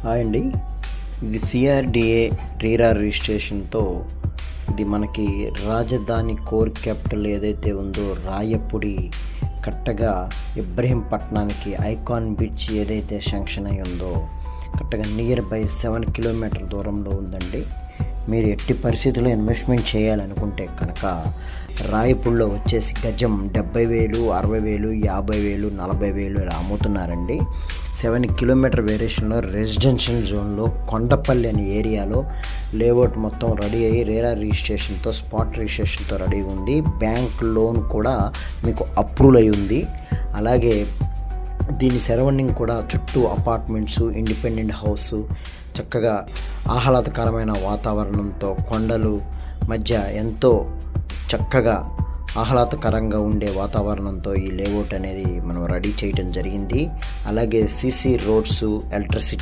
Hi అండి. ఇది CRDA రీరా రిజిస్ట్రేషన్తో ఇది మనకి రాజధాని కోర్ క్యాపిటల్ ఏదైతే ఉందో రాయపూడి కరెక్ట్గా ఇబ్రహీంపట్నానికి ఐకాన్ బీచ్ ఏదైతే శాంక్షన్ అయి ఉందో కరెక్ట్గా నియర్ బై 7 కిలోమీటర్ దూరంలో ఉందండి. మీరు ఎట్టి పరిస్థితుల్లో ఇన్వెస్ట్మెంట్ చేయాలనుకుంటే కనుక రాయపూడిలో వచ్చేసి గజం 70,000, 60,000, 50,000, 40,000 ఇలా అమ్ముతున్నారండి. 7 కిలోమీటర్ వేరియేషన్లో రెసిడెన్షియల్ జోన్లో కొండపల్లి అనే ఏరియాలో లేఅవుట్ మొత్తం రెడీ అయ్యి రేరా రిజిస్ట్రేషన్తో స్పాట్ రిజిస్ట్రేషన్తో రెడీ ఉంది. బ్యాంక్ లోన్ కూడా మీకు అప్రూవల్ అయి ఉంది. అలాగే దీని సరౌండింగ్ కూడా చుట్టూ అపార్ట్మెంట్స్, ఇండిపెండెంట్ హౌస్, చక్కగా ఆహ్లాదకరమైన వాతావరణంతో కొండలు మధ్య ఎంతో చక్కగా ఆహ్లాదకరంగా ఉండే వాతావరణంతో ఈ లేఅవుట్ అనేది మనం రెడీ చేయడం జరిగింది. అలాగే సీసీ రోడ్స్, ఎలక్ట్రిసిటీ